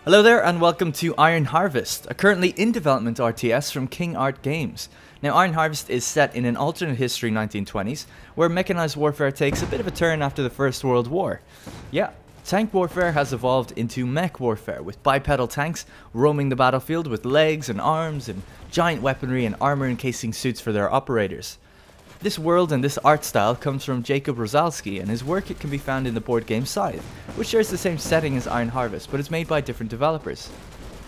Hello there and welcome to Iron Harvest, a currently in development RTS from King Art Games. Now Iron Harvest is set in an alternate history 1920s, where mechanized warfare takes a bit of a turn after the First World War. Yeah, tank warfare has evolved into mech warfare, with bipedal tanks roaming the battlefield with legs and arms and giant weaponry and armor encasing suits for their operators. This world and this art style comes from Jacob Rosalski, and his work can be found in the board game Scythe, which shares the same setting as Iron Harvest, but is made by different developers.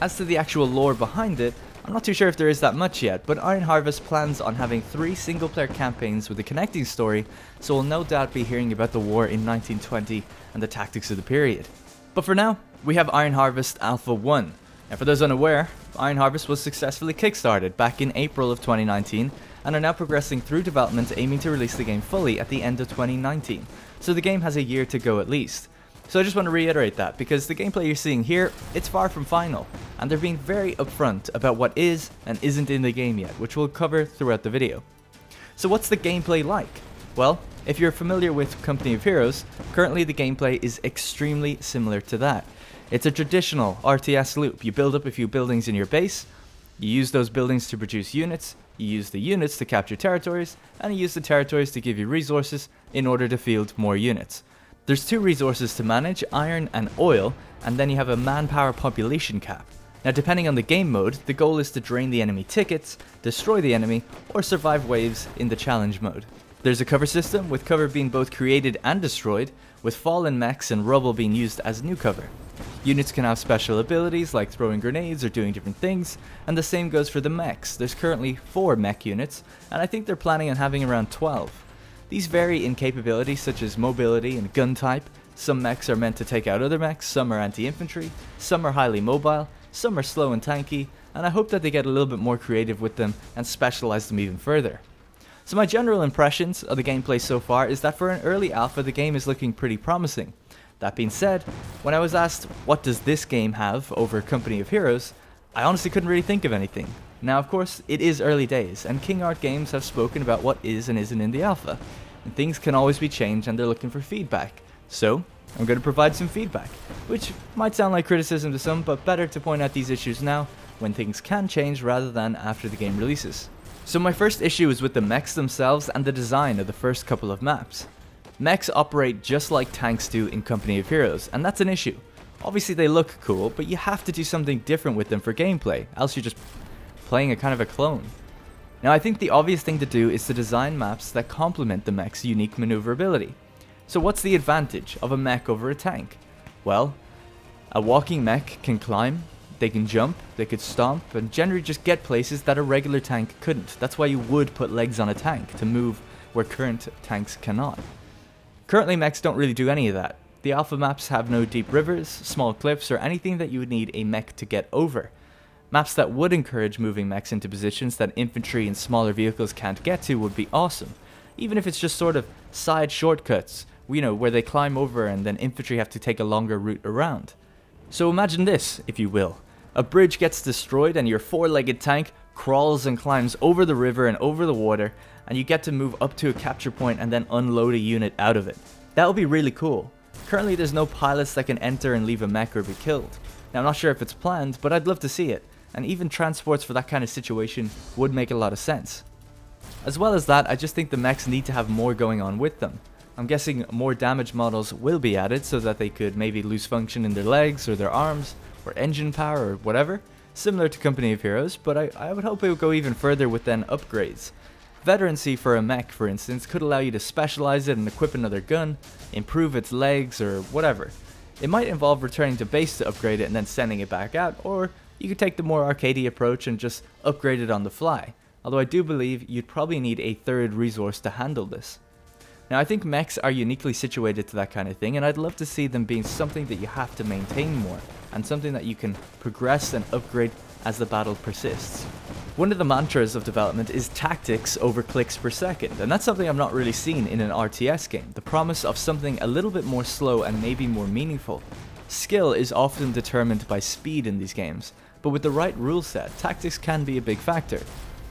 As to the actual lore behind it, I'm not too sure if there is that much yet, but Iron Harvest plans on having 3 single-player campaigns with a connecting story, so we'll no doubt be hearing about the war in 1920 and the tactics of the period. But for now, we have Iron Harvest Alpha 1. And for those unaware, Iron Harvest was successfully kickstarted back in April of 2019, and are now progressing through development, aiming to release the game fully at the end of 2019. So the game has a year to go at least. So I just want to reiterate that, because the gameplay you're seeing here, it's far from final, and they're being very upfront about what is and isn't in the game yet, which we'll cover throughout the video. So what's the gameplay like? Well, if you're familiar with Company of Heroes, currently the gameplay is extremely similar to that. It's a traditional RTS loop. You build up a few buildings in your base, you use those buildings to produce units, you use the units to capture territories, and you use the territories to give you resources in order to field more units. There's 2 resources to manage, iron and oil, and then you have a manpower population cap. Now depending on the game mode, the goal is to drain the enemy tickets, destroy the enemy, or survive waves in the challenge mode. There's a cover system, with cover being both created and destroyed, with fallen mechs and rubble being used as new cover. Units can have special abilities like throwing grenades or doing different things, and the same goes for the mechs. There's currently 4 mech units, and I think they're planning on having around 12. These vary in capabilities such as mobility and gun type. Some mechs are meant to take out other mechs, some are anti-infantry, some are highly mobile, some are slow and tanky, and I hope that they get a little bit more creative with them and specialize them even further. So my general impressions of the gameplay so far is that for an early alpha the game is looking pretty promising. That being said, when I was asked what does this game have over Company of Heroes, I honestly couldn't really think of anything. Now of course, it is early days, and King Art Games have spoken about what is and isn't in the alpha, and things can always be changed and they're looking for feedback. So, I'm going to provide some feedback, which might sound like criticism to some, but better to point out these issues now, when things can change rather than after the game releases. So my first issue is with the mechs themselves and the design of the first couple of maps. Mechs operate just like tanks do in Company of Heroes, and that's an issue. Obviously they look cool, but you have to do something different with them for gameplay, else you're just playing a kind of a clone. Now I think the obvious thing to do is to design maps that complement the mech's unique maneuverability. So what's the advantage of a mech over a tank? Well, a walking mech can climb, they can jump, they could stomp, and generally just get places that a regular tank couldn't. That's why you would put legs on a tank, to move where current tanks cannot. Currently mechs don't really do any of that. The alpha maps have no deep rivers, small cliffs, or anything that you would need a mech to get over. Maps that would encourage moving mechs into positions that infantry and smaller vehicles can't get to would be awesome. Even if it's just sort of side shortcuts, where they climb over and then infantry have to take a longer route around. So imagine this, if you will. A bridge gets destroyed and your 4-legged tank crawls and climbs over the river and over the water, and you get to move up to a capture point and then unload a unit out of it. That would be really cool. Currently there's no pilots that can enter and leave a mech or be killed. Now I'm not sure if it's planned, but I'd love to see it, and even transports for that kind of situation would make a lot of sense. As well as that, I just think the mechs need to have more going on with them. I'm guessing more damage models will be added so that they could maybe lose function in their legs or their arms, or engine power or whatever, similar to Company of Heroes, but I would hope it would go even further with then upgrades. Veterancy for a mech, for instance, could allow you to specialize it and equip another gun, improve its legs, or whatever. It might involve returning to base to upgrade it and then sending it back out, or you could take the more arcadey approach and just upgrade it on the fly, although I do believe you'd probably need a 3rd resource to handle this. Now I think mechs are uniquely situated to that kind of thing, and I'd love to see them being something that you have to maintain more, and something that you can progress and upgrade as the battle persists. One of the mantras of development is tactics over clicks per second, and that's something I've not really seen in an RTS game, the promise of something a little bit more slow and maybe more meaningful. Skill is often determined by speed in these games, but with the right rule set, tactics can be a big factor.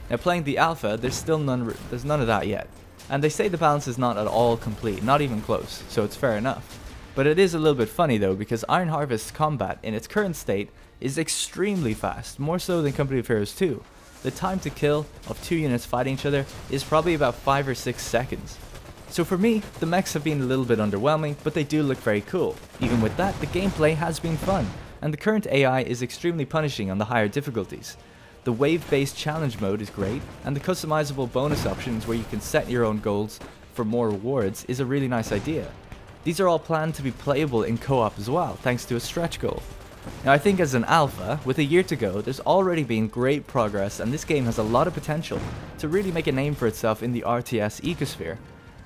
Now playing the alpha, there's none of that yet, and they say the balance is not at all complete, not even close, so it's fair enough. But it is a little bit funny though, because Iron Harvest's combat in its current state is extremely fast, more so than Company of Heroes 2. The time to kill of 2 units fighting each other is probably about 5 or 6 seconds. So for me, the mechs have been a little bit underwhelming, but they do look very cool. Even with that, the gameplay has been fun, and the current AI is extremely punishing on the higher difficulties. The wave-based challenge mode is great, and the customizable bonus options where you can set your own goals for more rewards is a really nice idea. These are all planned to be playable in co-op as well, thanks to a stretch goal. Now I think as an alpha, with a year to go, there's already been great progress, and this game has a lot of potential to really make a name for itself in the RTS ecosphere.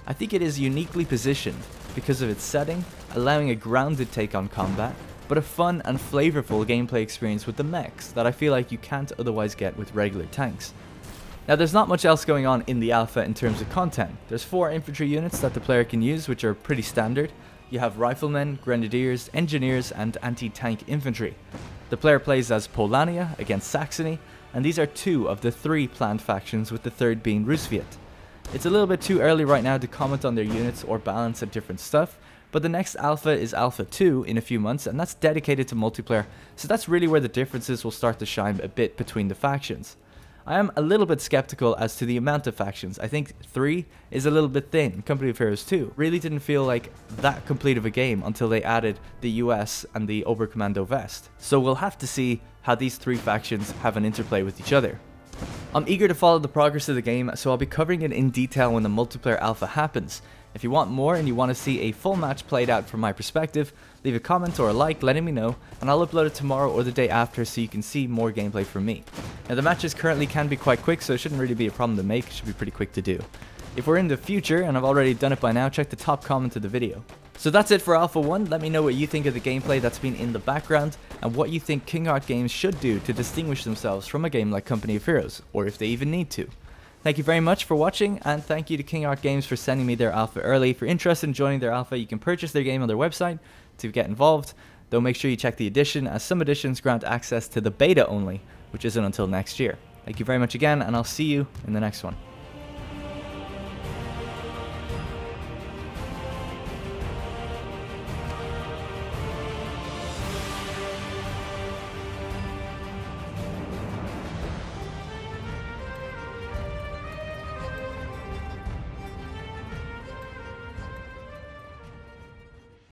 I think it is uniquely positioned because of its setting, allowing a grounded take on combat, but a fun and flavorful gameplay experience with the mechs that I feel like you can't otherwise get with regular tanks. Now there's not much else going on in the alpha in terms of content. There's 4 infantry units that the player can use, which are pretty standard. You have riflemen, grenadiers, engineers, and anti-tank infantry. The player plays as Polania against Saxony, and these are 2 of the 3 planned factions, with the 3rd being Rusviet. It's a little bit too early right now to comment on their units or balance and different stuff, but the next alpha is Alpha 2 in a few months, and that's dedicated to multiplayer, so that's really where the differences will start to shine a bit between the factions. I am a little bit skeptical as to the amount of factions. I think 3 is a little bit thin. Company of Heroes 2 really didn't feel like that complete of a game until they added the US and the Oberkommando Vest. So we'll have to see how these 3 factions have an interplay with each other. I'm eager to follow the progress of the game, so I'll be covering it in detail when the multiplayer alpha happens. If you want more and you want to see a full match played out from my perspective, leave a comment or a like letting me know, and I'll upload it tomorrow or the day after so you can see more gameplay from me. Now the matches currently can be quite quick, so it shouldn't really be a problem to make, it should be pretty quick to do. If we're in the future, and I've already done it by now, check the top comment of the video. So that's it for Alpha 1, let me know what you think of the gameplay that's been in the background, and what you think King Art Games should do to distinguish themselves from a game like Company of Heroes, or if they even need to. Thank you very much for watching, and thank you to King Art Games for sending me their alpha early. If you're interested in joining their alpha, you can purchase their game on their website to get involved, though make sure you check the edition, as some editions grant access to the beta only, which isn't until next year. Thank you very much again, and I'll see you in the next one.